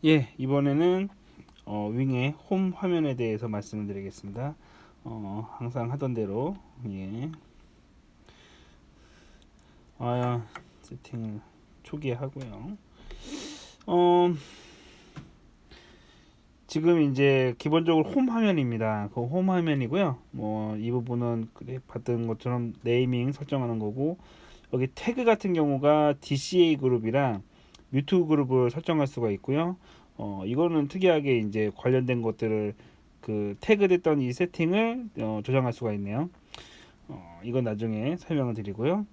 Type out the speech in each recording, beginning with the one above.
예, 이번에는 윙의 홈 화면에 대해서 말씀을 드리겠습니다. 항상 하던 대로 예, 세팅을 초기에 하고요. 어, 지금 이제 기본적으로 홈 화면입니다. 그 홈 화면이고요. 뭐 이 부분은 그래 봤던 것처럼 네이밍 설정하는 거고, 여기 태그 같은 경우가 DCA 그룹이랑 뮤트 그룹을 설정할 수가 있고요. 이거는 특이하게 이제 관련된 것들을 그 태그됐던 이 세팅을 조정할 수가 있네요. 이건 나중에 설명을 드리고요.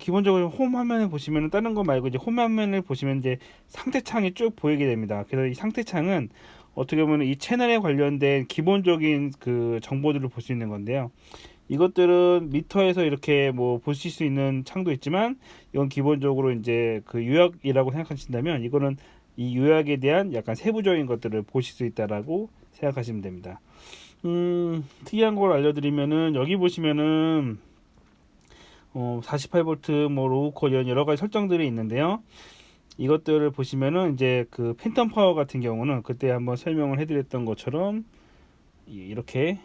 기본적으로 홈 화면을 보시면 다른 거 말고 이제 홈 화면을 보시면 이제 상태창이 쭉 보이게 됩니다. 그래서 이 상태창은 어떻게 보면 이 채널에 관련된 기본적인 그 정보들을 볼 수 있는 건데요. 이것들은 미터에서 이렇게 뭐 보실 수 있는 창도 있지만, 이건 기본적으로 이제 그 요약이라고 생각하신다면, 이거는 이 요약에 대한 약간 세부적인 것들을 보실 수 있다라고 생각하시면 됩니다. 특이한 걸 알려드리면은, 여기 보시면은 48V 뭐 로우코 이런 여러 가지 설정들이 있는데요. 이것들을 보시면은 이제 그 팬텀 파워 같은 경우는 그때 한번 설명을 해드렸던 것처럼 이렇게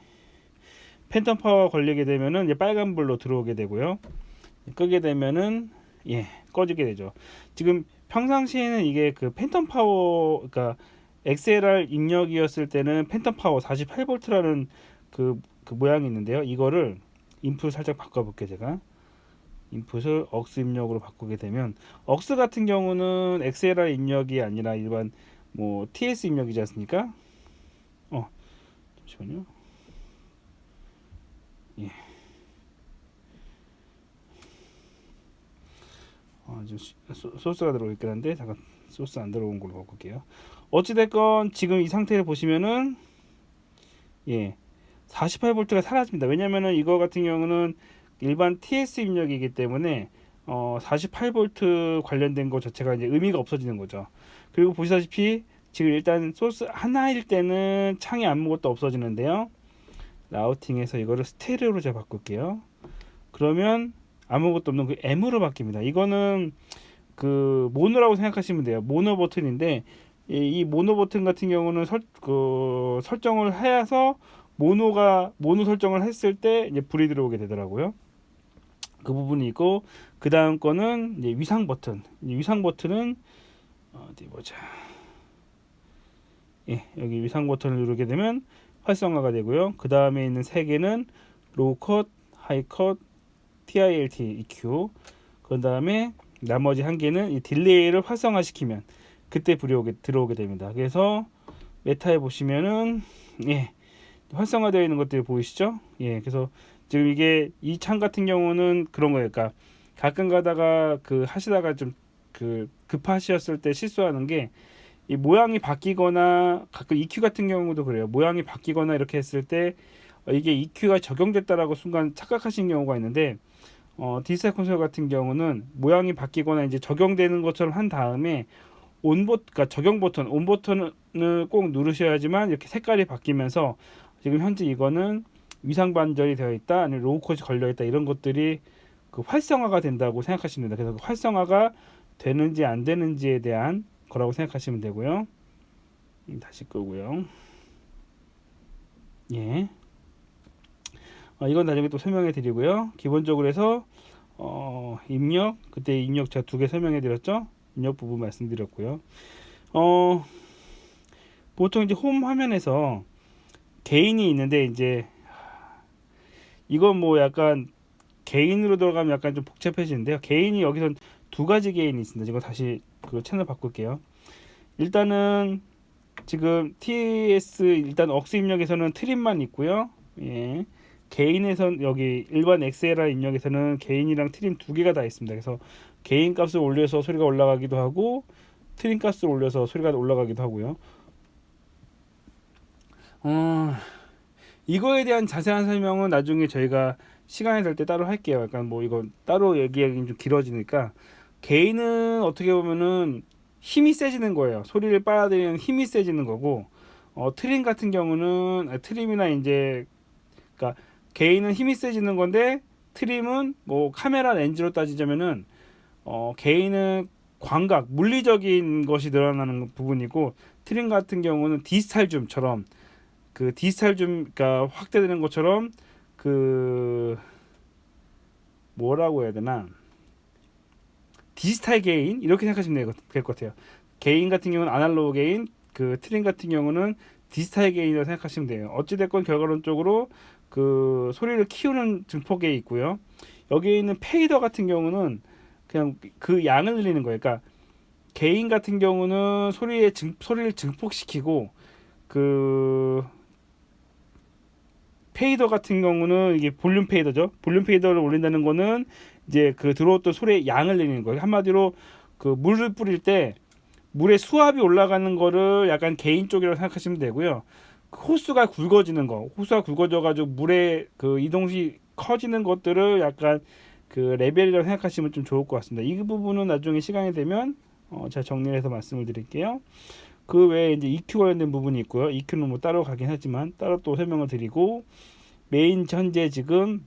팬텀 파워 걸리게 되면은 이제 빨간불로 들어오게 되고요. 끄게 되면은 꺼지게 되죠. 지금 평상시에는 이게 그 팬텀 파워, 그러니까 XLR 입력이었을 때는 팬텀 파워 48V라는 그 모양이 있는데요. 이거를 인풋 살짝 바꿔볼게요. 제가 인풋을 억스 입력으로 바꾸게 되면, 억스 같은 경우는 XLR 입력이 아니라 일반 뭐 TS 입력이지 않습니까? 잠시만요. 예. 지금 소스가 들어오고 있긴 한데, 잠깐 소스 안 들어온 걸로 바꿀게요. 어찌됐건 지금 이 상태를 보시면은 48V가 사라집니다. 왜냐면은 이거 같은 경우는 일반 TS 입력이기 때문에 48V 관련된 것 자체가 이제 의미가 없어지는 거죠. 그리고 보시다시피 지금 일단 소스 하나일 때는 창에 아무것도 없어지는데요. 라우팅에서 이거를 스테레오로 제가 바꿀게요. 그러면 아무것도 없는 그 M으로 바뀝니다. 이거는 그 모노라고 생각하시면 돼요. 모노 버튼인데, 이 모노 버튼 같은 경우는 설정을 해서 모노 설정을 했을 때 이제 불이 들어오게 되더라고요. 그 부분이 있고, 그 다음 거는 이제 위상 버튼. 위상 버튼은 어디 보자. 여기 위상 버튼을 누르게 되면 활성화가 되고요. 그 다음에 있는 세 개는 로우 컷, 하이 컷, TILT, EQ. 그 다음에 나머지 한 개는 이 딜레이를 활성화시키면 그때 들어오게 됩니다. 그래서 메타에 보시면은 활성화되어 있는 것들이 보이시죠? 그래서 지금 이게 이 창 같은 경우는 그런 거예요. 그러니까 가끔 가다가 그 하시다가 좀 그 급하셨을 때 실수하는 게, 이 모양이 바뀌거나, 가끔 EQ 같은 경우도 그래요. 모양이 바뀌거나 이렇게 했을 때 이게 EQ가 적용됐다라고 순간 착각하신 경우가 있는데, 디지털 콘솔 같은 경우는 모양이 바뀌거나 이제 적용되는 것처럼 한 다음에 그러니까 적용 버튼, 온 버튼을 꼭 누르셔야지만 이렇게 색깔이 바뀌면서, 지금 현재 이거는 위상 반전이 되어 있다, 아니면 로우 컷이 걸려 있다, 이런 것들이 그 활성화가 된다고 생각하시면 됩니다. 그래서 그 활성화가 되는지 안 되는지에 대한 거라고 생각하시면 되고요. 다시 끄고요. 이건 나중에 또 설명해 드리고요. 기본적으로 해서 입력, 그때 입력 제가 두 개 설명해 드렸죠. 입력 부분 말씀드렸고요. 보통 이제 홈 화면에서 개인이 있는데, 이제 이건 뭐 약간 개인으로 들어가면 약간 좀 복잡해지는데요. 개인이 여기선 두 가지 개인이 있습니다. 이거 다시 그 채널 바꿀게요. 일단은 지금 TS 일단 억스 입력에서는 트림만 있고요. 개인에선 여기 일반 XLR 입력에서는 개인이랑 트림 두 개가 다 있습니다. 그래서 개인 값을 올려서 소리가 올라가기도 하고, 트림 값을 올려서 소리가 올라가기도 하고요. 이거에 대한 자세한 설명은 나중에 저희가 시간이 될 때 따로 할게요. 약간 뭐 이거 따로 얘기하기는 좀 길어지니까, 개인은 어떻게 보면은 힘이 세지는 거예요. 소리를 빨아들이는 힘이 세지는 거고, 트림 같은 경우는 트림이나 이제, 그러니까 개인은 힘이 세지는 건데, 트림은 뭐 카메라 렌즈로 따지자면은 개인은 광각, 물리적인 것이 늘어나는 부분이고, 트림 같은 경우는 디지털 줌처럼 그 디지털 줌가 확대되는 것처럼 그 뭐라고 해야 되나, 디지털 게인 이렇게 생각하시면 될 것 같아요. 게인 같은 경우는 아날로그 게인, 그 트림 같은 경우는 디지털 게인이라고 생각하시면 돼요. 어찌됐건 결과론적으로 그 소리를 키우는 증폭에 있고요. 여기에 있는 페이더 같은 경우는 그냥 그 양을 늘리는 거예요. 그러니까 게인 같은 경우는 소리를 증폭시키고, 그 페이더 같은 경우는 이게 볼륨 페이더죠. 볼륨 페이더를 올린다는 거는 이제 그 들어왔던 소리의 양을 내리는 거예요. 한마디로 그 물을 뿌릴 때 물의 수압이 올라가는 거를 약간 게인 쪽이라고 생각하시면 되고요. 그 호수가 굵어지는 거, 호수가 굵어져 가지고 물의 그 이동시 커지는 것들을 약간 그 레벨이라고 생각하시면 좀 좋을 것 같습니다. 이 부분은 나중에 시간이 되면 제가 정리해서 말씀을 드릴게요. 그 외에 이제 EQ 관련된 부분이 있고요. EQ는 뭐 따로 가긴 하지만 따로 또 설명을 드리고, 메인 현재 지금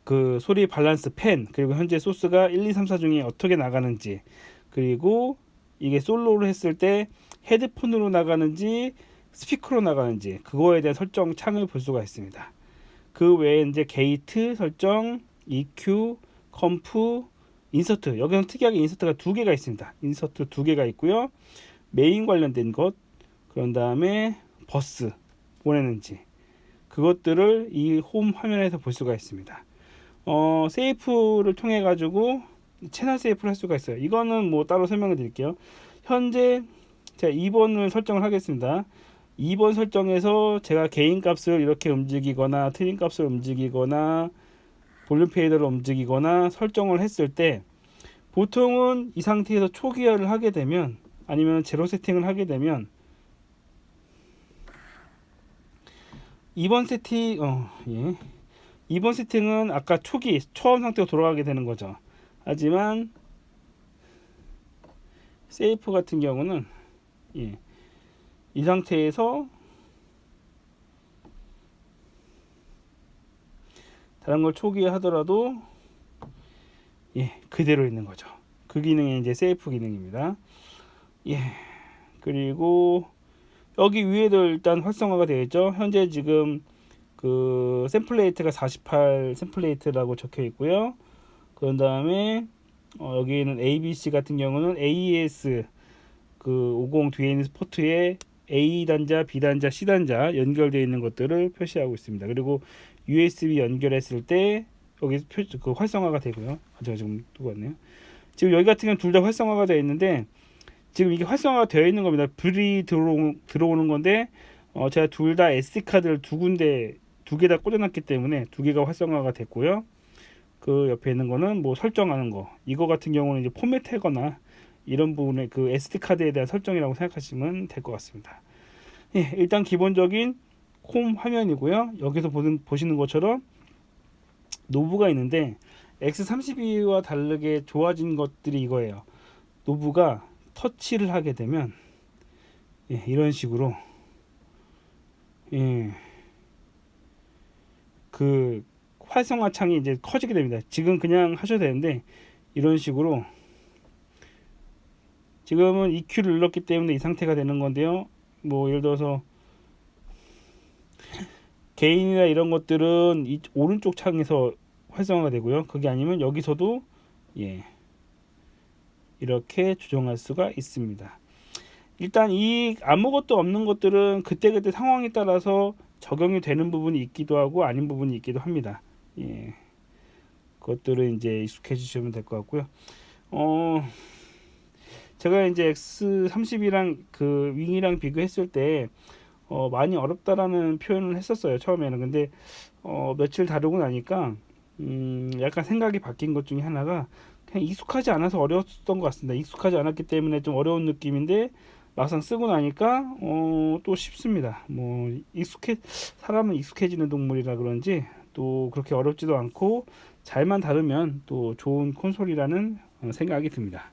그 소리 밸런스 펜, 그리고 현재 소스가 1, 2, 3, 4 중에 어떻게 나가는지, 그리고 이게 솔로를 했을 때 헤드폰으로 나가는지 스피커로 나가는지, 그거에 대한 설정 창을 볼 수가 있습니다. 그 외에 이제 게이트 설정, EQ, 컴프, 인서트, 여기는 특이하게 인서트가 두 개가 있습니다. 인서트 두 개가 있고요. 메인 관련된 것, 그런 다음에 버스 보내는지, 그것들을 이 홈 화면에서 볼 수가 있습니다. 세이프를 통해 가지고 채널 세이프를 할 수가 있어요. 이거는 뭐 따로 설명을 드릴게요. 현재 제가 2번을 설정을 하겠습니다. 2번 설정에서 제가 개인 값을 이렇게 움직이거나 트림 값을 움직이거나 볼륨 페이더를 움직이거나 설정을 했을 때, 보통은 이 상태에서 초기화를 하게 되면, 아니면 제로 세팅을 하게 되면, 2번 세팅 예. 2번 세팅은 아까 처음 상태로 돌아가게 되는 거죠. 하지만 세이프 같은 경우는 이 상태에서 다른 걸 초기화 하더라도 그대로 있는 거죠. 그 기능이 이제 세이프 기능입니다. 그리고 여기 위에도 일단 활성화가 되어 있죠. 현재 지금 그 샘플레이트가 48 샘플레이트라고 적혀 있고요. 그런 다음에 여기는 ABC 같은 경우는 AES 그 50 뒤에 있는 포트에 A 단자, B 단자, C 단자 연결되어 있는 것들을 표시하고 있습니다. 그리고 USB 연결했을 때 여기 그 활성화가 되고요. 제가 지금 두고 왔네요. 지금 여기 같은 경우는 둘 다 활성화가 되어 있는데, 지금 이게 활성화가 되어 있는 겁니다. 불이 들어오는 건데, 제가 둘 다 SD 카드를 두 개 다 꽂아놨기 때문에 두 개가 활성화가 됐고요. 그 옆에 있는 거는 뭐 설정하는 거, 이거 같은 경우는 이제 포맷하거나 이런 부분에 그 SD 카드에 대한 설정이라고 생각하시면 될 것 같습니다. 일단 기본적인 홈 화면이고요. 여기서 보시는 것처럼 노브가 있는데, X32와 다르게 좋아진 것들이 이거예요. 노브가 터치를 하게 되면 이런 식으로 그 활성화 창이 이제 커지게 됩니다. 지금 그냥 하셔도 되는데, 이런 식으로 지금은 EQ를 눌렀기 때문에 이 상태가 되는 건데요. 뭐 예를 들어서 게인이나 이런 것들은 이 오른쪽 창에서 활성화가 되고요. 그게 아니면 여기서도 이렇게 조정할 수가 있습니다. 일단 이 아무것도 없는 것들은 그때그때 상황에 따라서 적용이 되는 부분이 있기도 하고 아닌 부분이 있기도 합니다. 그것들은 이제 익숙해지시면 될 것 같고요. 제가 이제 X32랑 그 윙이랑 비교했을 때 많이 어렵다라는 표현을 했었어요, 처음에는. 근데 며칠 다루고 나니까 약간 생각이 바뀐 것 중에 하나가, 그냥 익숙하지 않아서 어려웠던 것 같습니다. 익숙하지 않았기 때문에 좀 어려운 느낌인데, 막상 쓰고 나니까 또 쉽습니다. 뭐 사람은 익숙해지는 동물이라 그런지 또 그렇게 어렵지도 않고, 잘만 다루면 또 좋은 콘솔이라는 생각이 듭니다.